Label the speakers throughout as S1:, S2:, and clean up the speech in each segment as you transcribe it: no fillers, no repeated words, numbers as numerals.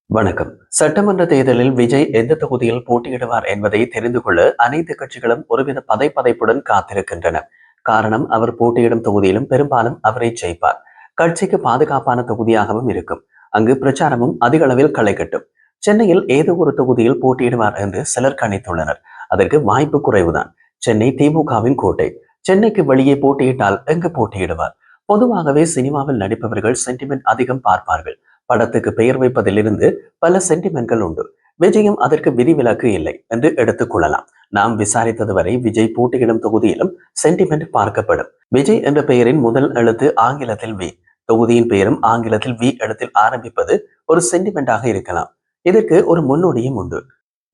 S1: வணக்கம். சட்டமன்ற தேர்தலில் விஜய் எந்த தொகுதியில் போட்டியிடுவார் என்பதை தெரிந்து கொள்ள அனைத்து கட்சிகளும் ஒருவித பதைப்பதைப்புடன் காத்திருக்கின்றன. காரணம், அவர் போட்டியிடும் தொகுதியிலும் பெரும்பாலும் அவரை ஜெயிப்பார். கட்சிக்கு பாதுகாப்பான தொகுதியாகவும் இருக்கும். அங்கு பிரச்சாரமும் அதிக அளவில் களை கட்டும். சென்னையில் ஏதோ ஒரு தொகுதியில் போட்டியிடுவார் என்று சிலர் கணித்துள்ளனர். அதற்கு வாய்ப்பு குறைவுதான். சென்னை திமுகவின் கோட்டை. சென்னைக்கு வெளியே போட்டியிட்டால் எங்கு போட்டியிடுவார்? பொதுவாகவே சினிமாவில் நடிப்பவர்கள் சென்டிமெண்ட் அதிகம் பார்ப்பார்கள். படத்துக்கு பெயர் வைப்பதிலிருந்து பல சென்டிமெண்ட்கள் உண்டு. விஜயும் அதற்கு விதிவிலக்கு இல்லை என்று எடுத்துக் கொள்ளலாம். நாம் விசாரித்தது வரை விஜய் போட்டியிடும் தொகுதியிலும் சென்டிமெண்ட் பார்க்கப்படும். விஜய் என்ற பெயரின் முதல் எழுத்து ஆங்கிலத்தில் வி. தொகுதியின் பெயரும் ஆங்கிலத்தில் வி எழுத்தில் ஆரம்பிப்பது ஒரு சென்டிமெண்டாக இருக்கலாம். இதற்கு ஒரு முன்னோடியும் உண்டு.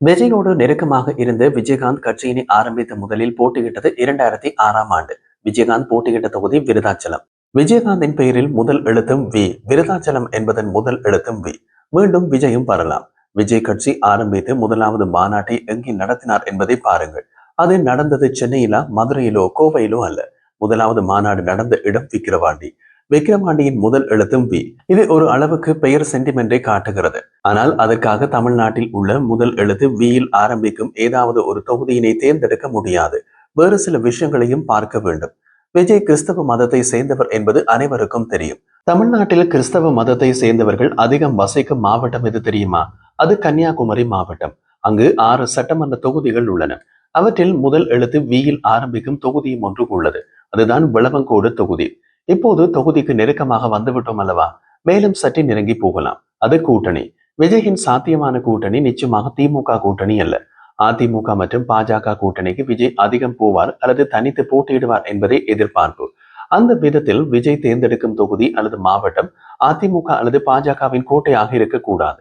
S1: விஜயோடு நெருக்கமாக இருந்த விஜயகாந்த் கட்சியினை ஆரம்பித்த முதலில் போட்டியிட்டது 2006ஆம் ஆண்டு. விஜயகாந்த் போட்டியிட்ட தொகுதி விருதாச்சலம். விஜயகாந்தின் பெயரில் முதல் எழுத்தும் வி. விருதாச்சலம் என்பதன் முதல் எழுத்தும் வி. மீண்டும் விஜயும் வரலாம். விஜய் கட்சி ஆரம்பித்து முதலாவது மாநாட்டை எங்கே நடத்தினார் என்பதை பாருங்கள். அது நடந்தது சென்னையிலா, மதுரையிலோ, கோவையிலோ அல்ல. முதலாவது மாநாடு நடந்த இடம் விக்கிரவாண்டி. விக்கிரவாண்டியின் முதல் எழுத்தும் வி. இது ஒரு அளவுக்கு பெயர் சென்டிமெண்டை காட்டுகிறது. ஆனால் அதற்காக தமிழ்நாட்டில் உள்ள முதல் எழுத்து வியில் ஆரம்பிக்கும் ஏதாவது ஒரு தொகுதியினை தேர்ந்தெடுக்க முடியாது. வேறு சில விஷயங்களையும் பார்க்க வேண்டும். விஜய் கிறிஸ்தவ மதத்தை சேர்ந்தவர் என்பது அனைவருக்கும் தெரியும். தமிழ்நாட்டில் கிறிஸ்தவ மதத்தை சேர்ந்தவர்கள் அதிகம் வசிக்கும் மாவட்டம் எது தெரியுமா? அது கன்னியாகுமரி மாவட்டம். அங்கு 6 சட்டமன்ற தொகுதிகள் உள்ளன. அவற்றில் முதல் எழுத்து வியில் ஆரம்பிக்கும் தொகுதியும் ஒன்று உள்ளது. அதுதான் விளவங்கோடு தொகுதி. இப்போது தொகுதிக்கு நெருக்கமாக வந்துவிட்டோம் அல்லவா? மேலும் சற்று நெருங்கி போகலாம். அது கூட்டணி. விஜயின் சாத்தியமான கூட்டணி நிச்சயமாக திமுக கூட்டணி அல்ல. அதிமுக மற்றும் பாஜக கூட்டணிக்கு விஜய் அதிகம் போவார் அல்லது தனித்து போட்டியிடுவார் என்பதை எதிர்பார்ப்பு. அந்த விதத்தில் விஜய் தேர்ந்தெடுக்கும் தொகுதி அல்லது மாவட்டம் அதிமுக அல்லது பாஜகவின் கோட்டையாக இருக்கக்கூடாது.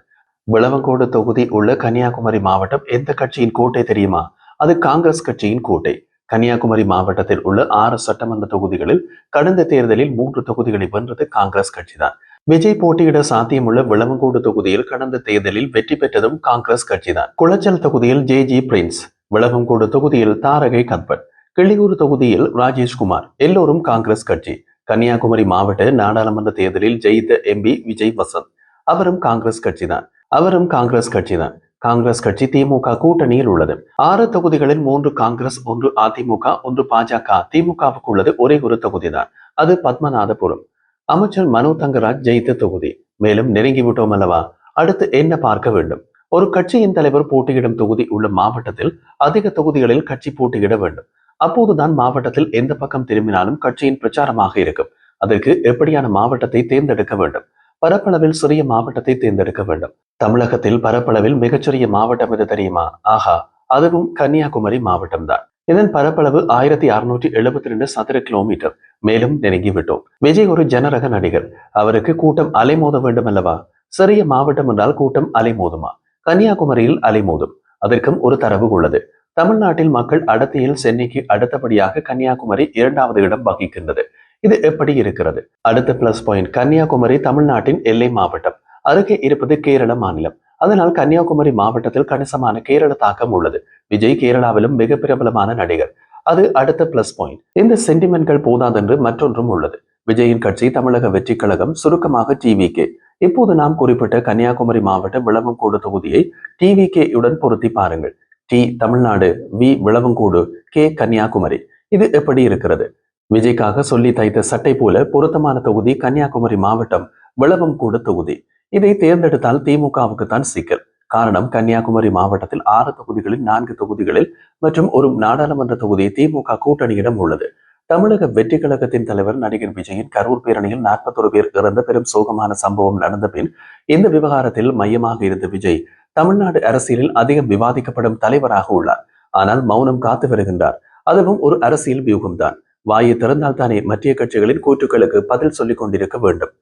S1: விளவங்கோடு தொகுதி உள்ள கன்னியாகுமரி மாவட்டம் எந்த கட்சியின் கோட்டை தெரியுமா? அது காங்கிரஸ் கட்சியின் கோட்டை. கன்னியாகுமரி மாவட்டத்தில் உள்ள 6 சட்டமன்ற தொகுதிகளில் கடந்த தேர்தலில் 3 தொகுதிகளை வென்றது காங்கிரஸ் கட்சிதான். விஜய் போட்டியிட சாத்தியமுள்ள விளவங்கோடு தொகுதியில் கடந்த தேர்தலில் வெற்றி பெற்றதும் காங்கிரஸ் கட்சிதான். குளச்சல் தொகுதியில் ஜே பிரின்ஸ், விளவங்கோடு தொகுதியில் தாரகை கத்பட், கிள்ளியூர் தொகுதியில் ராஜேஷ்குமார், எல்லோரும் காங்கிரஸ் கட்சி. கன்னியாகுமரி மாவட்ட நாடாளுமன்ற தேர்தலில் ஜெயித்த எம்பி விஜய் வசந்த், அவரும் காங்கிரஸ் கட்சிதான். காங்கிரஸ் கட்சி திமுக கூட்டணியில் உள்ளது. 6 தொகுதிகளில் 3 காங்கிரஸ், 1 அதிமுக, 1 பாஜக. திமுகவுக்கு உள்ளது ஒரே ஒரு தொகுதிதான். அது பத்மநாதபுரம். அமைச்சர் மனோ தங்கராஜ் ஜெயித்த தொகுதி. மேலும் நெருங்கிவிட்டோம் அல்லவா? அடுத்து என்ன பார்க்க வேண்டும்? ஒரு கட்சியின் தலைவர் போட்டியிடும் தொகுதி உள்ள மாவட்டத்தில் அதிக தொகுதிகளில் கட்சி போட்டியிட வேண்டும். அப்போதுதான் மாவட்டத்தில் எந்த பக்கம் திரும்பினாலும் கட்சியின் பிரச்சாரமாக இருக்கும். அதற்கு எப்படியான மாவட்டத்தை தேர்ந்தெடுக்க வேண்டும்? பரப்பளவில் சிறிய மாவட்டத்தை தேர்ந்தெடுக்க வேண்டும். தமிழகத்தில் பரப்பளவில் மிகச்சிறிய மாவட்டம் எது தெரியுமா? ஆஹா, அதுவும் கன்னியாகுமரி மாவட்டம் தான். இதன் பரப்பளவு 1672 சதுர கிலோமீட்டர். மேலும் நெருங்கிவிட்டோம். விஜய் ஒரு ஜனரக நடிகர். அவருக்கு கூட்டம் அலைமோத வேண்டும் அல்லவா? சிறிய மாவட்டம் என்றால் கூட்டம் அலைமோதுமா? கன்னியாகுமரியில் அலைமோதும். அதற்கும் ஒரு தரவு உள்ளது. தமிழ்நாட்டில் மக்கள் அடர்த்தியில் சென்னைக்கு அடுத்தபடியாக கன்னியாகுமரி 2வது இடம் வகிக்கின்றது. இது எப்படி இருக்கிறது? அடுத்த பிளஸ் பாயிண்ட், கன்னியாகுமரி தமிழ்நாட்டின் எல்லை மாவட்டம். அருகே இருப்பது கேரள மாநிலம். அதனால் கன்னியாகுமரி மாவட்டத்தில் கணிசமான கேரள தாக்கம் உள்ளது. விஜய் கேரளாவிலும் மிக பிரபலமான நடிகர். அது அடுத்த பிளஸ் பாயிண்ட். இந்த சென்டிமெண்ட்கள் போதாதென்று மற்றொன்றும் உள்ளது. விஜயின் கட்சி தமிழக வெற்றி கழகம், சுருக்கமாக டிவிகே. இப்போது நாம் குறிப்பிட்ட கன்னியாகுமரி மாவட்ட விளவங்கோடு தொகுதியை டிவிகே உடன் பொருத்தி பாருங்கள். T Tamil Nadu, V Vilavancode, K Kanniyakumari. இது எப்படி இருக்கிறது? விஜய்க்காக சொல்லி தைத்த சட்டை போல பொருத்தமான தொகுதி கன்னியாகுமரி மாவட்டம் விளவங்கோடு தொகுதி. இதை தேர்ந்தெடுத்தால் திமுகவுக்கு தான் சிக்கல். காரணம், கன்னியாகுமரி மாவட்டத்தில் 6 தொகுதிகளில் 4 தொகுதிகளில் மற்றும் ஒரு நாடாளுமன்ற தொகுதி திமுக கூட்டணியிடம் உள்ளது. தமிழக வெற்றி கழகத்தின் தலைவர் நடிகர் விஜயின் கரூர் பேரணியில் 41 பேர் இறந்த பெரும் சோகமான சம்பவம் நடந்த பின் இந்த விவகாரத்தில் மையமாக இருந்த விஜய் தமிழ்நாடு அரசியலில் அதிகம் விவாதிக்கப்படும் தலைவராக உள்ளார். ஆனால் மௌனம் காத்து வருகின்றார். அதுவும் ஒரு அரசியல் வியூகம்தான். வாயை திறந்தால் தானே மத்திய கட்சிகளின் கூற்றுக்களுக்கு பதில் சொல்லிக் கொண்டிருக்க வேண்டும்.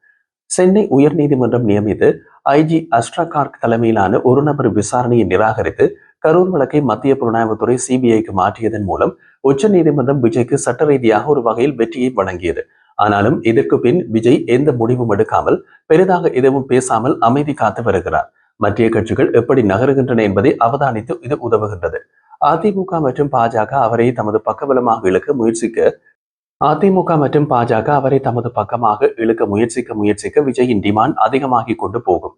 S1: சென்னை உயர்நீதிமன்றம் நியமித்து ஐஜி அஸ்ட்ராகார்க் தலைமையிலான ஒரு நபர் விசாரணையை நிராகரித்து கரூர் வழக்கை மத்திய புலனாய்வுத்துறை சிபிஐக்கு மாற்றியதன் மூலம் உச்ச நீதிமன்றம் விஜய்க்கு சட்ட ரீதியாக ஒரு வகையில் வெற்றியை வழங்கியது. ஆனாலும் இதற்கு பின் விஜய் எந்த முடிவும் எடுக்காமல், பெரிதாக எதுவும் பேசாமல் அமைதி காத்து வருகிறார். மத்திய கட்சிகள் எப்படி நகருகின்றன என்பதை அவதானித்து இது உதவுகின்றது. அதிமுக மற்றும் பாஜக அவரை தமது பக்கபலமாக இழுக்க முயற்சிக்க விஜயின் டிமாண்ட் அதிகமாகி கொண்டு போகும்.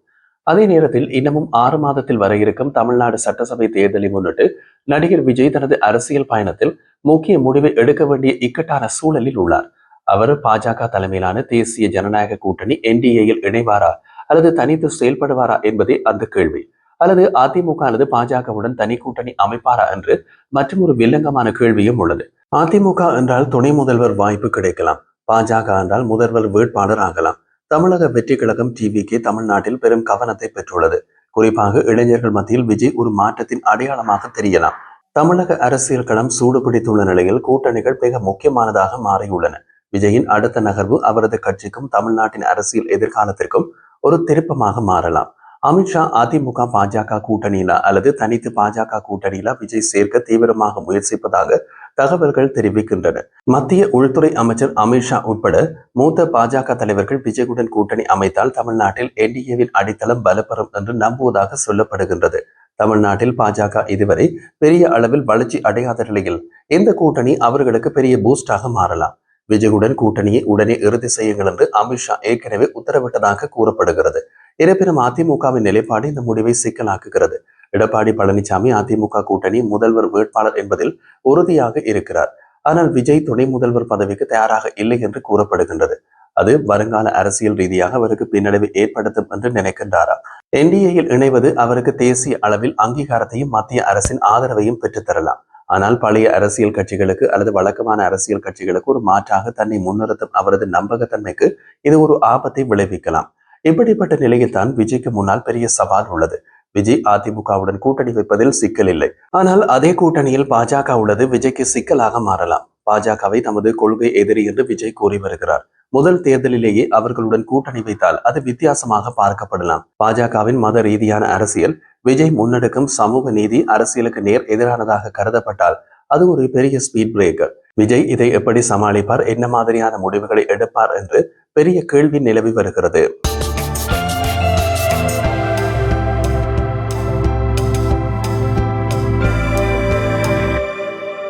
S1: அதே நேரத்தில் இன்னமும் 6 மாதத்தில் வர இருக்கும் தமிழ்நாடு சட்டசபை தேர்தலை முன்னிட்டு நடிகர் விஜய் தனது அரசியல் பயணத்தில் முக்கிய முடிவை எடுக்க வேண்டிய இக்கட்டான சூழலில் உள்ளார். அவர் பாஜக தலைமையிலான தேசிய ஜனநாயக கூட்டணி என்டிஏயில் இணைவாரா அல்லது தனித்து செயல்படுவாரா என்பதே அந்த கேள்வி. அல்லது அதிமுக அல்லது பாஜகவுடன் தனி கூட்டணி அமைப்பாரா என்று மற்றொரு வில்லங்கமான கேள்வியும் உள்ளது. அதிமுக என்றால் துணை முதல்வர் வாய்ப்பு கிடைக்கலாம். பாஜக என்றால் முதல்வர் வேட்பாளர் ஆகலாம். தமிழக வெற்றி கழகம் டிவிக்கு தமிழ்நாட்டில் பெரும் கவனத்தை பெற்றுள்ளது. குறிப்பாக இளைஞர்கள் மத்தியில் விஜய் ஒரு மாற்றத்தின் அடையாளமாக தெரியலாம். தமிழக அரசியல் களம் சூடுபிடித்துள்ள நிலையில் கூட்டணிகள் மிக முக்கியமானதாக மாறியுள்ளன. விஜயின் அடுத்த நகர்வு அவரது கட்சிக்கும் தமிழ்நாட்டின் அரசியல் எதிர்காலத்திற்கும் ஒரு திருப்பமாக மாறலாம். அமித்ஷா அதிமுக பாஜக கூட்டணியில அல்லது தனித்து பாஜக கூட்டணியில விஜய் சேர்க்க தீவிரமாக முயற்சிப்பதாக தகவல்கள் தெரிவிக்கின்றன. மத்திய உள்துறை அமைச்சர் அமித்ஷா உட்பட மூத்த பாஜக தலைவர்கள் விஜயுடன் கூட்டணி அமைத்தால் தமிழ்நாட்டில் என்டிஏவின் அடித்தளம் பலப்பெறும் என்று நம்புவதாக சொல்லப்படுகின்றது. தமிழ்நாட்டில் பாஜக இதுவரை பெரிய அளவில் வளர்ச்சி அடையாத நிலையில் இந்த கூட்டணி அவர்களுக்கு பெரிய பூஸ்டாக மாறலாம். விஜயுடன் கூட்டணியை உடனே இறுதி செய்யுங்கள் என்று அமித்ஷா ஏற்கனவே உத்தரவிட்டதாக கூறப்படுகிறது. இருப்பினும் அதிமுகவின் நிலைப்பாடு இந்த முடிவை சிக்கலாக்குகிறது. எடப்பாடி பழனிசாமி அதிமுக கூட்டணி முதல்வர் வேட்பாளர் என்பதில் உறுதியாக இருக்கிறார். ஆனால் விஜய் துணை முதல்வர் பதவிக்கு தயாராக இல்லை என்று கூறப்படுகின்றது. அது வருங்கால அரசியல் ரீதியாக அவருக்கு பின்னடைவை ஏற்படுத்தும் என்று நினைக்கின்றாரா? என்டிஏயில் இணைவது அவருக்கு தேசிய அளவில் அங்கீகாரத்தையும் மத்திய அரசின் ஆதரவையும் பெற்றுத்தரலாம். ஆனால் பழைய அரசியல் கட்சிகளுக்கு அல்லது வழக்கமான அரசியல் கட்சிகளுக்கு ஒரு மாற்றாக தன்னை முன்னிறுத்தும் அவரது நம்பகத்தன்மைக்கு இது ஒரு ஆபத்தை விளைவிக்கலாம். இப்படிப்பட்ட நிலையில் தான் விஜய்க்கு முன்னால் பெரிய சவால் உள்ளது. விஜய் அதிமுகவுடன் கூட்டணி வைப்பதில் சிக்கல் இல்லை. ஆனால் அதே கூட்டணியில் பாஜக உள்ளது விஜய்க்கு சிக்கலாக மாறலாம். பாஜகவை தமது கொள்கை எதிரி என்று விஜய் கூறி வருகிறார். முதல் தேர்தலிலேயே அவர்களுடன் கூட்டணி வைத்தால் அது வித்தியாசமாக பார்க்கப்படலாம். பாஜகவின் மத ரீதியான அரசியல் விஜய் முன்னெடுக்கும் சமூக நீதி அரசியலுக்கு நேர் எதிரானதாக கருதப்பட்டால் அது ஒரு பெரிய ஸ்பீட் பிரேக்கர். விஜய் இதை எப்படி சமாளிப்பார், என்ன மாதிரியான முடிவுகளை எடுப்பார் என்று பெரிய கேள்வி நிலவி வருகிறது.